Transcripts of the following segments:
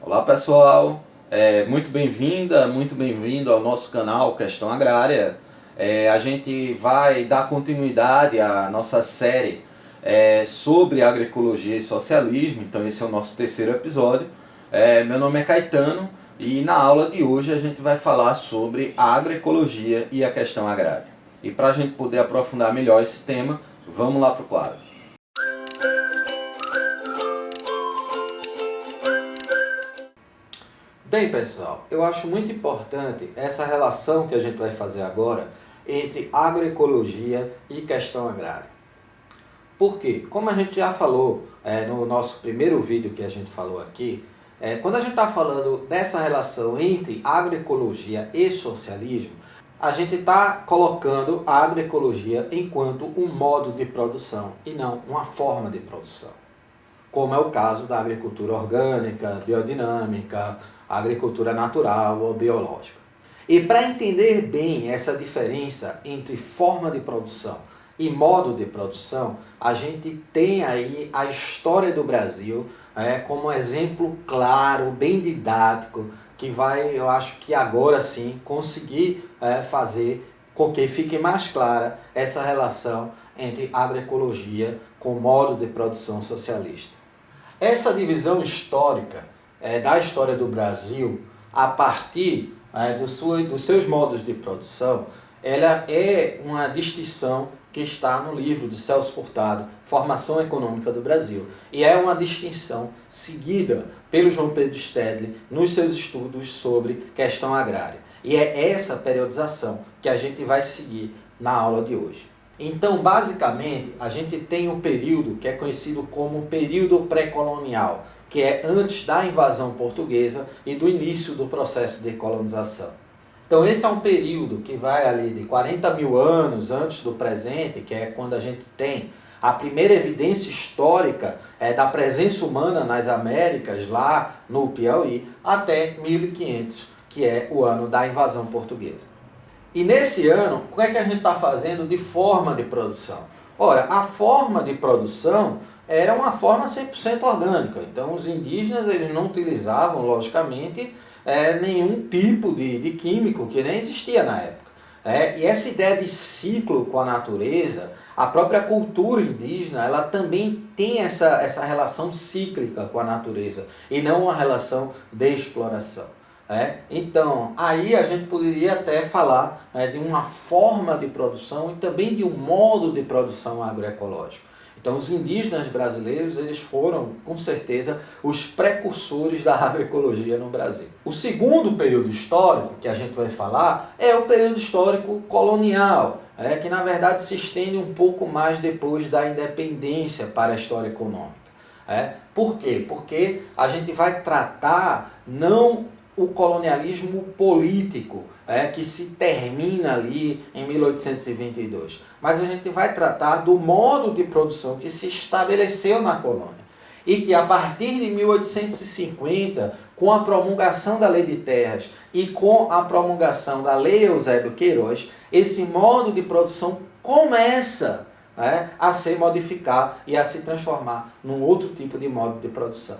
Olá pessoal, muito bem-vinda, muito bem-vindo ao nosso canal Questão Agrária. A gente vai dar continuidade à nossa série sobre agroecologia e socialismo, então esse é o nosso terceiro episódio. Meu nome é Caetano e na aula de hoje a gente vai falar sobre a agroecologia e a questão agrária. E para a gente poder aprofundar melhor esse tema, vamos lá para o quadro. Bem pessoal, eu acho muito importante essa relação que a gente vai fazer agora entre agroecologia e questão agrária. Por quê? Como a gente já falou no nosso primeiro vídeo que a gente falou aqui, quando a gente está falando dessa relação entre agroecologia e socialismo, a gente está colocando a agroecologia enquanto um modo de produção e não uma forma de produção. Como é o caso da agricultura orgânica, biodinâmica, agricultura natural ou biológica. E para entender bem essa diferença entre forma de produção e modo de produção, a gente tem aí a história do Brasil como um exemplo claro, bem didático, que vai, eu acho que agora sim, conseguir fazer com que fique mais clara essa relação entre agroecologia com modo de produção socialista. Essa divisão histórica da história do Brasil, a partir dos seus modos de produção, ela é uma distinção que está no livro de Celso Furtado, Formação Econômica do Brasil. E é uma distinção seguida pelo João Pedro Stedley nos seus estudos sobre questão agrária. E é essa periodização que a gente vai seguir na aula de hoje. Então, basicamente, a gente tem um período que é conhecido como período pré-colonial, que é antes da invasão portuguesa e do início do processo de colonização. Então, esse é um período que vai ali de 40 mil anos antes do presente, que é quando a gente tem a primeira evidência histórica da presença humana nas Américas, lá no Piauí, até 1500, que é o ano da invasão portuguesa. E nesse ano, o que é que a gente está fazendo de forma de produção? Ora, a forma de produção era uma forma 100% orgânica. Então, os indígenas eles não utilizavam, logicamente, nenhum tipo de químico que nem existia na época. E essa ideia de ciclo com a natureza, a própria cultura indígena, ela também tem essa relação cíclica com a natureza e não uma relação de exploração. Então, aí a gente poderia até falar de uma forma de produção e também de um modo de produção agroecológico. Então, os indígenas brasileiros, eles foram, com certeza, os precursores da agroecologia no Brasil. O segundo período histórico que a gente vai falar é o período histórico colonial, que na verdade se estende um pouco mais depois da independência para a história econômica. Por quê? Porque a gente vai tratar não o colonialismo político, que se termina ali em 1822. Mas a gente vai tratar do modo de produção que se estabeleceu na colônia. E que a partir de 1850, com a promulgação da Lei de Terras e com a promulgação da Lei Eusébio Queiroz, esse modo de produção começa a se modificar e a se transformar num outro tipo de modo de produção.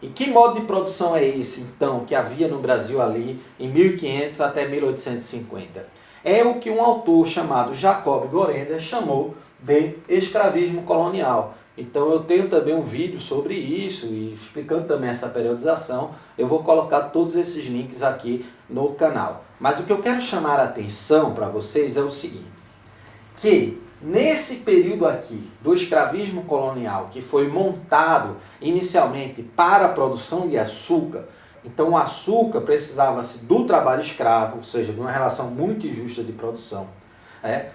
E que modo de produção é esse, então, que havia no Brasil ali em 1500 até 1850? É o que um autor chamado Jacob Gorender chamou de escravismo colonial. Então eu tenho também um vídeo sobre isso e explicando também essa periodização. Eu vou colocar todos esses links aqui no canal. Mas o que eu quero chamar a atenção para vocês é o seguinte, que nesse período aqui do escravismo colonial, que foi montado inicialmente para a produção de açúcar, então o açúcar precisava-se do trabalho escravo, ou seja, de uma relação muito injusta de produção.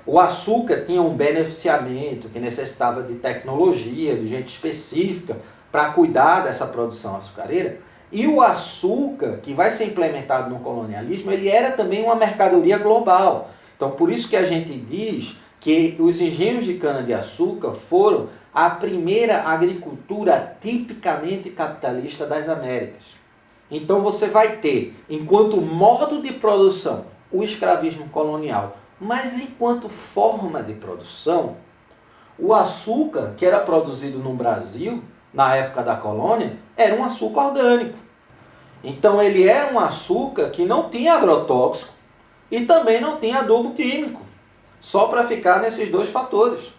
O açúcar tinha um beneficiamento que necessitava de tecnologia, de gente específica para cuidar dessa produção açucareira. E o açúcar, que vai ser implementado no colonialismo, ele era também uma mercadoria global. Então por isso que a gente diz que os engenhos de cana-de-açúcar foram a primeira agricultura tipicamente capitalista das Américas. Então você vai ter, enquanto modo de produção, o escravismo colonial, mas enquanto forma de produção, o açúcar que era produzido no Brasil, na época da colônia, era um açúcar orgânico. Então ele era um açúcar que não tinha agrotóxico e também não tinha adubo químico. Só para ficar nesses dois fatores.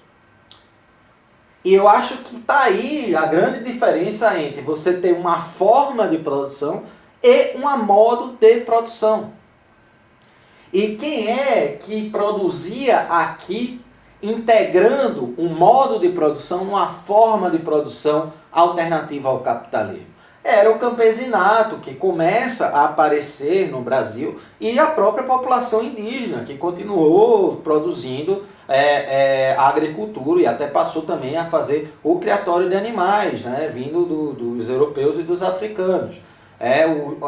E eu acho que está aí a grande diferença entre você ter uma forma de produção e um modo de produção. E quem é que produzia aqui, integrando um modo de produção, uma forma de produção alternativa ao capitalismo? Era o campesinato, que começa a aparecer no Brasil, e a própria população indígena, que continuou produzindo a agricultura e até passou também a fazer o criatório de animais, né, vindo dos europeus e dos africanos.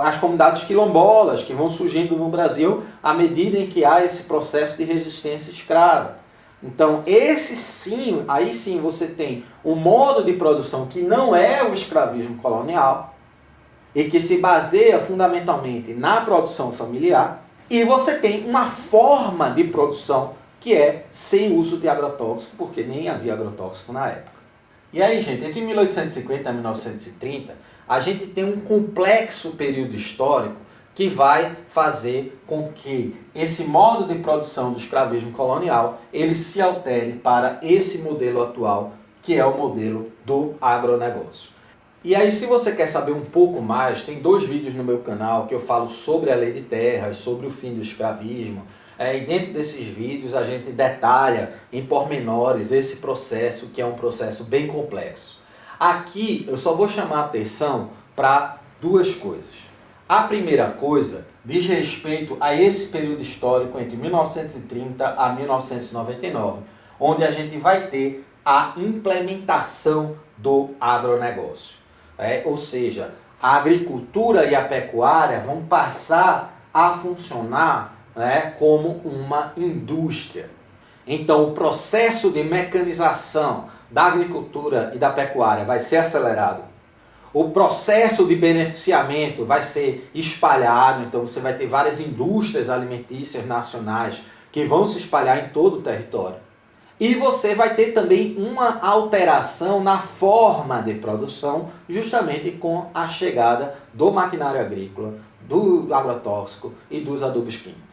As comunidades quilombolas que vão surgindo no Brasil à medida em que há esse processo de resistência escrava. Então, aí sim você tem um modo de produção que não é o escravismo colonial e que se baseia fundamentalmente na produção familiar, e você tem uma forma de produção que é sem uso de agrotóxico, porque nem havia agrotóxico na época. E aí, gente, entre 1850 e 1930, a gente tem um complexo período histórico que vai fazer com que esse modo de produção do escravismo colonial ele se altere para esse modelo atual, que é o modelo do agronegócio. E aí, se você quer saber um pouco mais, tem 2 vídeos no meu canal que eu falo sobre a lei de terras, sobre o fim do escravismo. E dentro desses vídeos a gente detalha em pormenores esse processo, que é um processo bem complexo. Aqui eu só vou chamar a atenção para 2 coisas. A primeira coisa diz respeito a esse período histórico entre 1930 a 1999, onde a gente vai ter a implementação do agronegócio. Ou seja, a agricultura e a pecuária vão passar a funcionar como uma indústria. Então, o processo de mecanização da agricultura e da pecuária vai ser acelerado. O processo de beneficiamento vai ser espalhado, então você vai ter várias indústrias alimentícias nacionais que vão se espalhar em todo o território. E você vai ter também uma alteração na forma de produção, justamente com a chegada do maquinário agrícola, do agrotóxico e dos adubos químicos.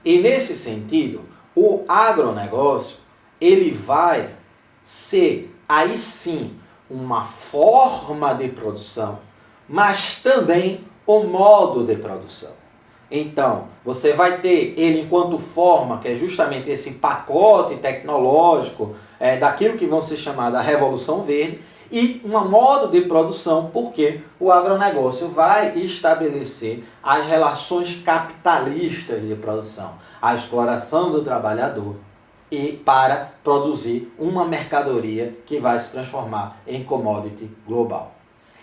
E nesse sentido, o agronegócio ele vai ser, aí sim, uma forma de produção, mas também o modo de produção. Então, você vai ter ele enquanto forma, que é justamente esse pacote tecnológico daquilo que vão ser chamado a Revolução Verde, e um modo de produção, porque o agronegócio vai estabelecer as relações capitalistas de produção, a exploração do trabalhador, e para produzir uma mercadoria que vai se transformar em commodity global.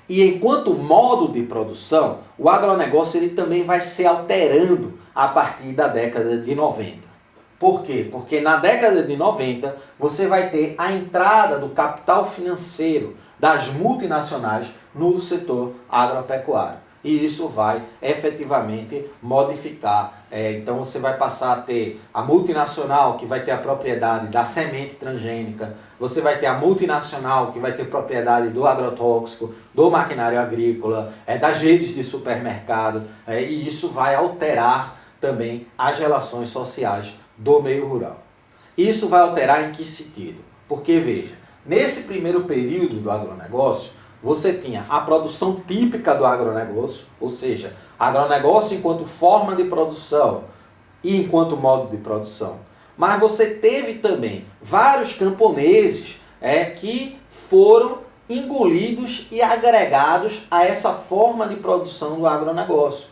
E enquanto modo de produção, o agronegócio ele também vai se alterando a partir da década de 90. Por quê? Porque na década de 90 você vai ter a entrada do capital financeiro das multinacionais no setor agropecuário. E isso vai efetivamente modificar. Então você vai passar a ter a multinacional que vai ter a propriedade da semente transgênica, você vai ter a multinacional que vai ter propriedade do agrotóxico, do maquinário agrícola, das redes de supermercado, e isso vai alterar também as relações sociais do meio rural. Isso vai alterar em que sentido? Porque, veja, nesse primeiro período do agronegócio, você tinha a produção típica do agronegócio, ou seja, agronegócio enquanto forma de produção e enquanto modo de produção. Mas você teve também vários camponeses que foram engolidos e agregados a essa forma de produção do agronegócio.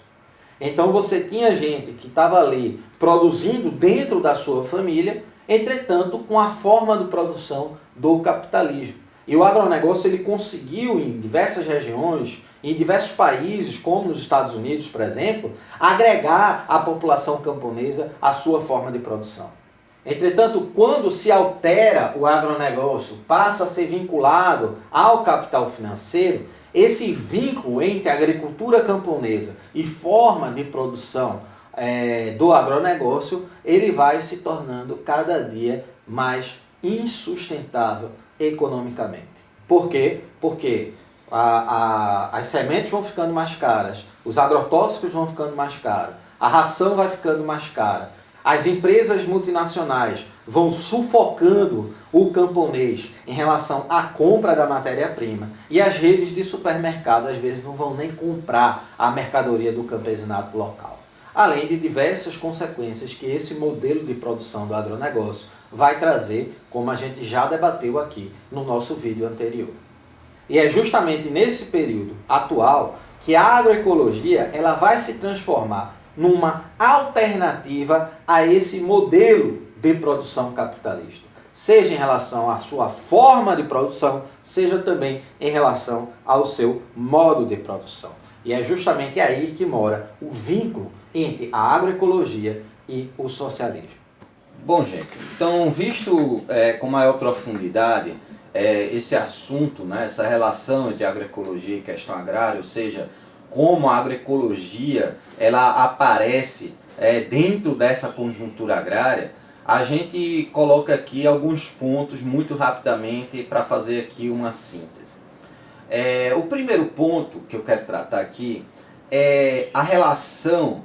Então você tinha gente que estava ali produzindo dentro da sua família, entretanto com a forma de produção do capitalismo. E o agronegócio ele conseguiu em diversas regiões, em diversos países, como nos Estados Unidos, por exemplo, agregar a população camponesa à sua forma de produção. Entretanto, quando se altera o agronegócio, passa a ser vinculado ao capital financeiro, esse vínculo entre a agricultura camponesa e forma de produção do agronegócio, ele vai se tornando cada dia mais insustentável economicamente. Por quê? Porque as sementes vão ficando mais caras, os agrotóxicos vão ficando mais caros, a ração vai ficando mais cara, as empresas multinacionais vão sufocando o camponês em relação à compra da matéria-prima e as redes de supermercado às vezes não vão nem comprar a mercadoria do campesinato local. Além de diversas consequências que esse modelo de produção do agronegócio vai trazer, como a gente já debateu aqui no nosso vídeo anterior. E é justamente nesse período atual que a agroecologia ela vai se transformar numa alternativa a esse modelo de produção capitalista. Seja em relação à sua forma de produção, seja também em relação ao seu modo de produção. E é justamente aí que mora o vínculo entre a agroecologia e o socialismo. Bom, gente, então, visto com maior profundidade esse assunto, né, essa relação entre agroecologia e questão agrária, ou seja, como a agroecologia ela aparece dentro dessa conjuntura agrária, a gente coloca aqui alguns pontos muito rapidamente para fazer aqui uma síntese. O primeiro ponto que eu quero tratar aqui é a relação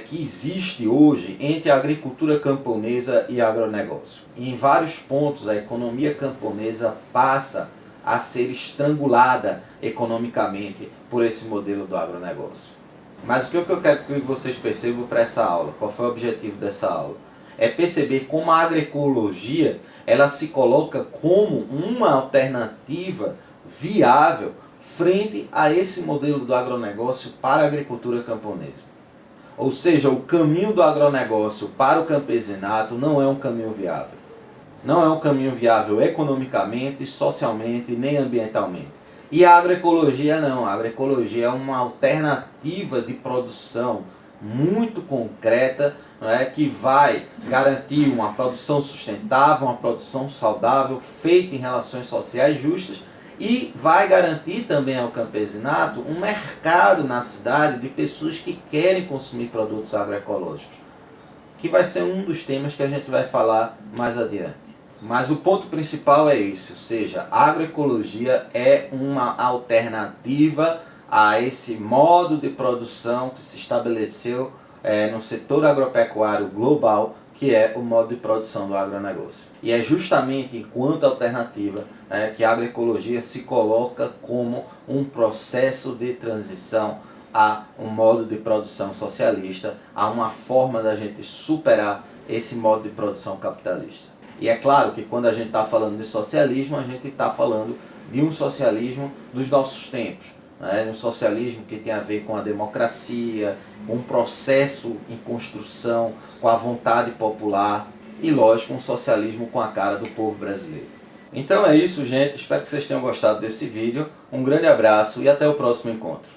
que existe hoje entre a agricultura camponesa e agronegócio. E em vários pontos a economia camponesa passa a ser estrangulada economicamente por esse modelo do agronegócio. Mas o que eu quero que vocês percebam para essa aula? Qual foi o objetivo dessa aula? É perceber como a agroecologia ela se coloca como uma alternativa viável frente a esse modelo do agronegócio para a agricultura camponesa. Ou seja, o caminho do agronegócio para o campesinato não é um caminho viável. Não é um caminho viável economicamente, socialmente, nem ambientalmente. E a agroecologia não. A agroecologia é uma alternativa de produção muito concreta, que vai garantir uma produção sustentável, uma produção saudável, feita em relações sociais justas, e vai garantir também ao campesinato um mercado na cidade de pessoas que querem consumir produtos agroecológicos, que vai ser um dos temas que a gente vai falar mais adiante. Mas o ponto principal é esse, ou seja, a agroecologia é uma alternativa a esse modo de produção que se estabeleceu no setor agropecuário global, que é o modo de produção do agronegócio. E é justamente enquanto alternativa que a agroecologia se coloca como um processo de transição a um modo de produção socialista, a uma forma da gente superar esse modo de produção capitalista. E é claro que quando a gente está falando de socialismo, a gente está falando de um socialismo dos nossos tempos. Um socialismo que tem a ver com a democracia, com um processo em construção, com a vontade popular e, lógico, um socialismo com a cara do povo brasileiro. Então é isso, gente. Espero que vocês tenham gostado desse vídeo. Um grande abraço e até o próximo encontro.